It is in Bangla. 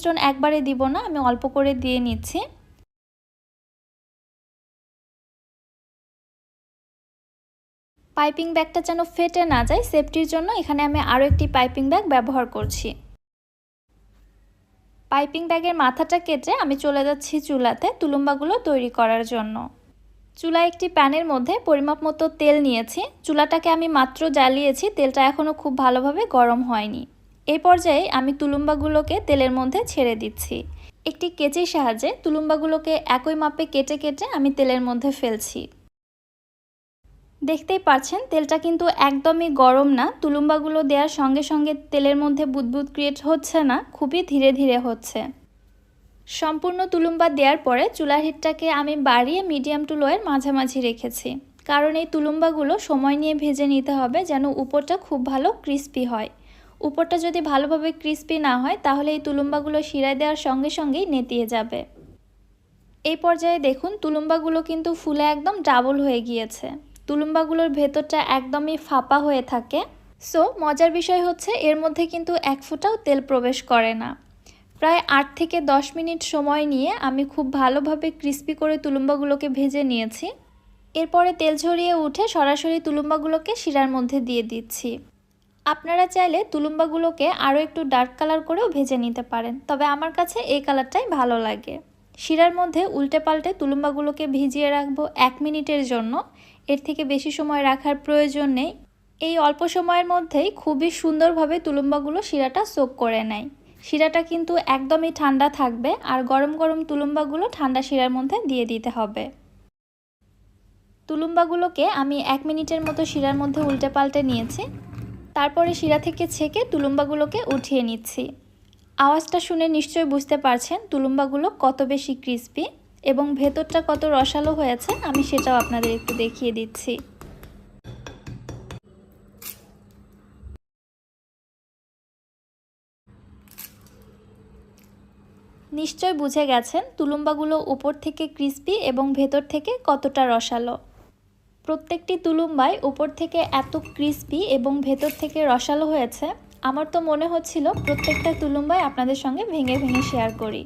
মিশ্রণ একবারে দিব না, আমি অল্প করে দিয়ে নিচ্ছি। পাইপিং ব্যাগটা যেন ফেটে না যায়, সেফটির জন্য এখানে আমি আরও একটি পাইপিং ব্যাগ ব্যবহার করছি। পাইপিং ব্যাগের মাথাটা কেটে আমি চলে যাচ্ছি চুলাতে তুলুম্বাগুলো তৈরি করার জন্য। চুলায় একটি প্যানের মধ্যে পরিমাপ মতো তেল নিয়েছি। চুলাটাকে আমি মাত্র জ্বালিয়েছি, তেলটা এখনও খুব ভালোভাবে গরম হয়নি। এই পর্যায়ে আমি তুলুম্বাগুলোকে তেলের মধ্যে ছেড়ে দিচ্ছি। একটি কেচির সাহায্যে তুলুম্বাগুলোকে একই মাপে কেটে কেটে আমি তেলের মধ্যে ফেলছি। দেখতেই পাচ্ছেন তেলটা কিন্তু একদমই গরম না। তুলুম্বাগুলো দেওয়ার সঙ্গে সঙ্গে তেলের মধ্যে বুদবুদ ক্রিয়েট হচ্ছে না, খুবই ধীরে ধীরে হচ্ছে। সম্পূর্ণ তুলুম্বা দেওয়ার পরে চুলার হিটটাকে আমি বাড়িয়ে মিডিয়াম টু লোয়ের মাঝামাঝি রেখেছি, কারণ এই তুলুম্বাগুলো সময় নিয়ে ভেজে নিতে হবে যেন উপরটা খুব ভালো ক্রিস্পি হয়। উপরটা যদি ভালোভাবে ক্রিস্পি না হয় তাহলে এই তুলুম্বাগুলো শিরায় দেওয়ার সঙ্গে সঙ্গেই নেতিয়ে যাবে। এই পর্যায়ে দেখুন তুলুম্বাগুলো কিন্তু ফুলে একদম ডাবল হয়ে গিয়েছে। তুলুম্বাগুলোর ভেতরটা একদমই ফাঁপা হয়ে থাকে। সো মজার বিষয় হচ্ছে এর মধ্যে কিন্তু এক ফোঁটাও তেল প্রবেশ করে না। প্রায় 8 থেকে 10 মিনিট সময় নিয়ে আমি খুব ভালোভাবে ক্রিস্পি করে তুলুম্বাগুলোকে ভেজে নিয়েছি। এরপরে তেল ঝরিয়ে উঠে সরাসরি তুলুম্বাগুলোকে শিরার মধ্যে দিয়ে দিচ্ছি। আপনারা চাইলে তুলুম্বাগুলোকে আরও একটু ডার্ক কালার করেও ভেজে নিতে পারেন, তবে আমার কাছে এই কালারটাই ভালো লাগে। শিরার মধ্যে উল্টে পাল্টে তুলুম্বাগুলোকে ভিজিয়ে রাখবো 1 মিনিটের জন্য। এর থেকে বেশি সময় রাখার প্রয়োজন নেই। এই অল্প সময়ের মধ্যেই খুবই সুন্দরভাবে তুলুম্বাগুলো শিরাটা সোক করে নেয়। শিরাটা কিন্তু একদমই ঠান্ডা থাকবে, আর গরম গরম তুলুম্বাগুলো ঠান্ডা শিরার মধ্যে দিয়ে দিতে হবে। তুলুম্বাগুলোকে আমি 1 মিনিটের মতো শিরার মধ্যে উল্টে পাল্টে নিয়েছি। তারপরে শিরা থেকে ছেঁকে তুলুম্বাগুলোকে উঠিয়ে নিচ্ছি। আওয়াজটা শুনে নিশ্চয়ই বুঝতে পারছেন তুলুম্বাগুলো কত বেশি ক্রিস্পি এবং ভেতরটা কত রসালো হয়েছে, আমি সেটাও আপনাদের একটু দেখিয়ে দিচ্ছি। নিশ্চয় বুঝে গেছেন তুলুম্বাগুলো উপর থেকে ক্রিস্পি এবং ভেতর থেকে কতটা রসালো। প্রত্যেকটি তুলুম্বাই উপর থেকে এত ক্রিস্পি এবং ভেতর থেকে রসালো হয়েছে, আমার তো মনে হচ্ছিল প্রত্যেকটা তুলুম্বাই আপনাদের সঙ্গে ভেঙে ভেঙে শেয়ার করি।